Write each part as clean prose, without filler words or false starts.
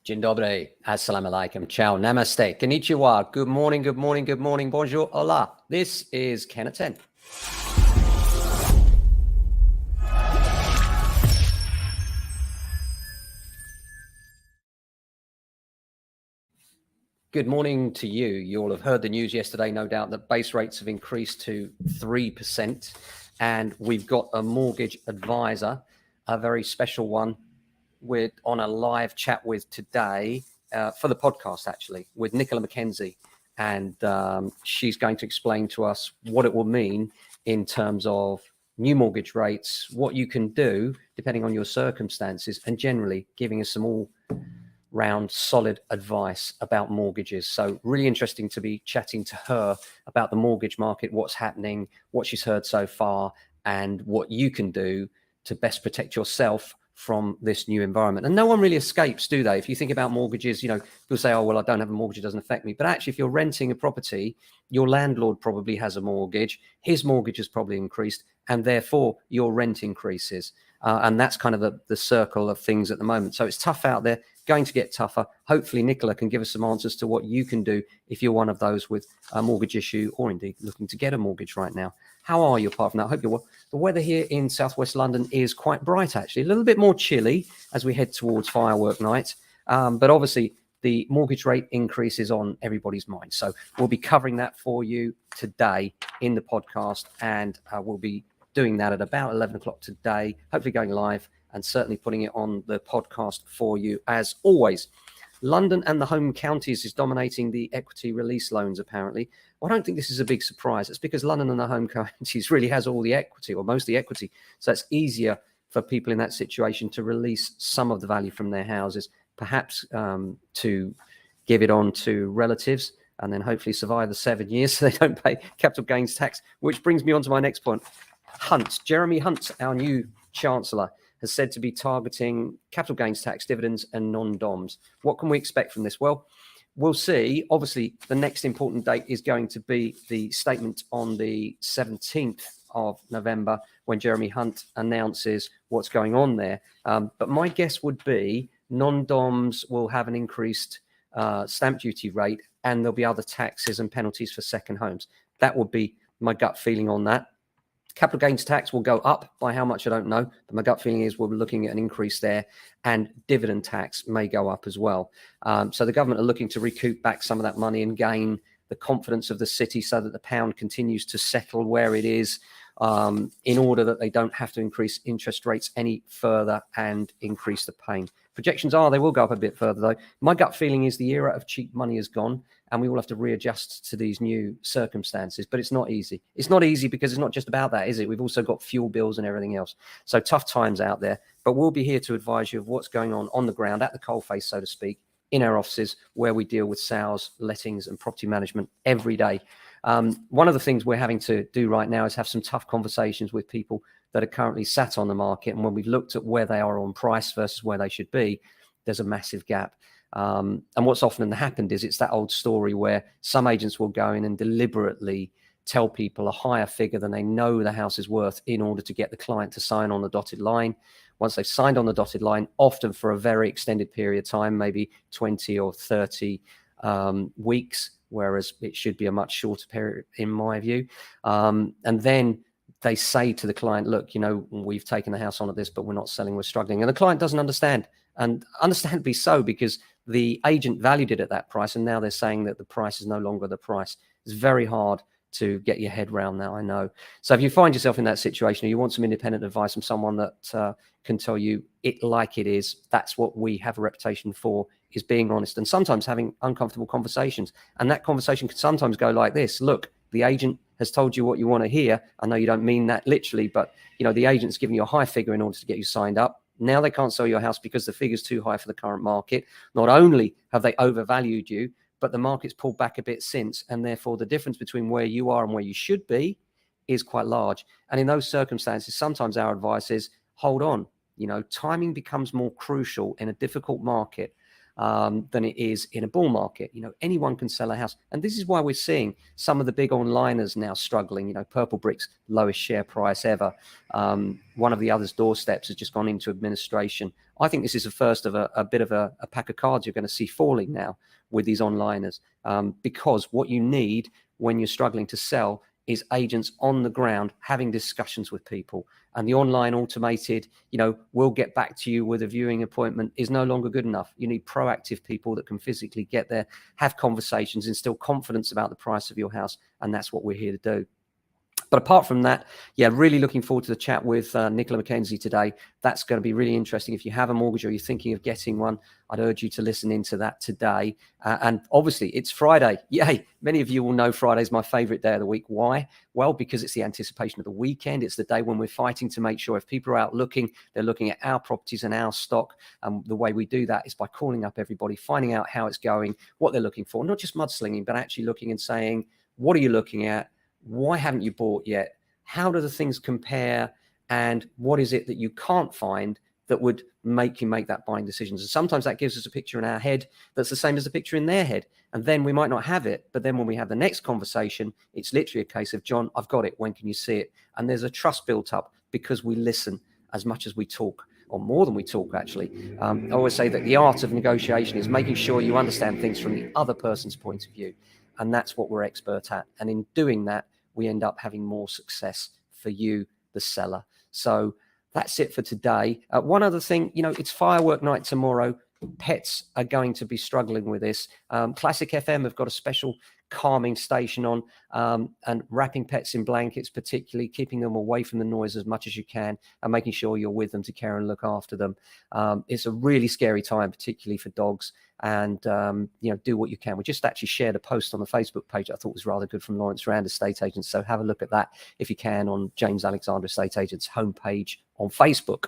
Dzień dobry, assalamu alaikum, ciao, namaste, konnichiwa, good morning, good morning, good morning, bonjour, hola. This is Ken at 10. Good morning to you. You all have heard the news yesterday, no doubt, that base rates have increased to 3%. And we've got a mortgage advisor, a very special one, we're on a live chat with today for the podcast, actually, with Nicola McKenzie. And she's going to explain to us what it will mean in terms of new mortgage rates, what you can do depending on your circumstances, and generally giving us some all-round solid advice about mortgages. So really interesting to be chatting to her about the mortgage market, what's happening, what she's heard so far, and what you can do to best protect yourself from this new environment. And no one really escapes, do they? If you think about mortgages, you know, people say, oh, well, I don't have a mortgage, it doesn't affect me. But actually, if you're renting a property, your landlord probably has a mortgage, his mortgage has probably increased, and therefore your rent increases. And that's kind of the circle of things at the moment. So it's tough out there, going to get tougher. Hopefully Nicola can give us some answers to what you can do if you're one of those with a mortgage issue or indeed looking to get a mortgage right now. How are you apart from that? I hope you're well. The weather here in southwest London is quite bright, actually. A little bit more chilly as we head towards firework night. But obviously the mortgage rate increase is on everybody's mind. So we'll be covering that for you today in the podcast, and we'll be doing that at about 11 o'clock today, hopefully going live and certainly putting it on the podcast for you as always. London and the home counties is dominating the equity release loans, apparently. Well, I don't think this is a big surprise. It's because London and the home counties really has all the equity, or most of the equity. So it's easier for people in that situation to release some of the value from their houses, perhaps to give it on to relatives and then hopefully survive the 7 years so they don't pay capital gains tax, which brings me on to my next point. Jeremy Hunt, our new chancellor, has said to be targeting capital gains tax, dividends and non-doms. What can we expect from this? Well, we'll see. Obviously, the next important date is going to be the statement on the 17th of November when Jeremy Hunt announces what's going on there. But my guess would be non-doms will have an increased stamp duty rate, and there'll be other taxes and penalties for second homes. That would be my gut feeling on that. Capital gains tax will go up. By how much, I don't know. But my gut feeling is we're looking at an increase there, and dividend tax may go up as well. So the government are looking to recoup back some of that money and gain the confidence of the city so that the pound continues to settle where it is, in order that they don't have to increase interest rates any further and increase the pain. Projections are they will go up a bit further, though. My gut feeling is the era of cheap money is gone, and we will have to readjust to these new circumstances. But it's not easy. It's not easy because it's not just about that, is it? We've also got fuel bills and everything else. So tough times out there. But we'll be here to advise you of what's going on the ground, at the coalface, so to speak, in our offices where we deal with sales, lettings and property management every day. One of the things we're having to do right now is have some tough conversations with people that are currently sat on the market. And when we've looked at where they are on price versus where they should be, there's a massive gap. And what's often happened is it's that old story where some agents will go in and deliberately tell people a higher figure than they know the house is worth in order to get the client to sign on the dotted line. Once they've signed on the dotted line, often for a very extended period of time, maybe 20 or 30 weeks, whereas it should be a much shorter period, in my view. And then they say to the client, look, you know, we've taken the house on at this, but we're not selling, we're struggling. And the client doesn't understand, and understandably so, because the agent valued it at that price, and now they're saying that the price is no longer the price. It's very hard to get your head around now, I know. So if you find yourself in that situation, or you want some independent advice from someone that can tell you it like it is, that's what we have a reputation for, is being honest and sometimes having uncomfortable conversations. And that conversation can sometimes go like this: look, the agent has told you what you want to hear. I know you don't mean that literally, but you know, the agent's giving you a high figure in order to get you signed up. Now they can't sell your house because the figure's too high for the current market. Not only have they overvalued you, but the market's pulled back a bit since, and therefore the difference between where you are and where you should be is quite large. And in those circumstances, sometimes our advice is hold on. You know, timing becomes more crucial in a difficult market. than it is in a bull market. Anyone can sell a house. And this is why we're seeing some of the big onliners now struggling. Purple Bricks, lowest share price ever. One of the others' doorsteps has just gone into administration. I think this is the first of a bit of a pack of cards you're going to see falling now with these onliners, because what you need when you're struggling to sell is agents on the ground having discussions with people. And the online automated, we'll get back to you with a viewing appointment is no longer good enough. You need proactive people that can physically get there, have conversations, instill confidence about the price of your house. And that's what we're here to do. But apart from that, really looking forward to the chat with Nicola McKenzie today. That's going to be really interesting. If you have a mortgage or you're thinking of getting one, I'd urge you to listen into that today. And obviously, it's Friday. Yay! Many of you will know Friday is my favorite day of the week. Why? Well, because it's the anticipation of the weekend. It's the day when we're fighting to make sure if people are out looking, they're looking at our properties and our stock. And the way we do that is by calling up everybody, finding out how it's going, what they're looking for, not just mudslinging, but actually looking and saying, what are you looking at? Why haven't you bought yet? How do the things compare? And what is it that you can't find that would make you make that buying decisions? And sometimes that gives us a picture in our head that's the same as the picture in their head. And then we might not have it. But then when we have the next conversation, it's literally a case of, John, I've got it. When can you see it? And there's a trust built up because we listen as much as we talk, or more than we talk, actually. I always say that the art of negotiation is making sure you understand things from the other person's point of view. And that's what we're expert at. And in doing that, we end up having more success for you, the seller. So that's it for today. One other thing, it's firework night tomorrow. Pets are going to be struggling with this. Classic FM have got a special calming station on, and wrapping pets in blankets, particularly keeping them away from the noise as much as you can and making sure you're with them to care and look after them. It's a really scary time, particularly for dogs. And, do what you can. We just actually shared a post on the Facebook page I thought was rather good from Lawrence Rand Estate Agents. So have a look at that if you can on James Alexander Estate Agents homepage on Facebook.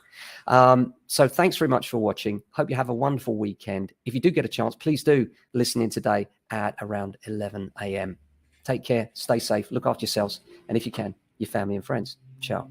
So thanks very much for watching. Hope you have a wonderful weekend. If you do get a chance, please do listen in today at around 11 a.m. Take care, stay safe, look after yourselves, and if you can, your family and friends. Ciao.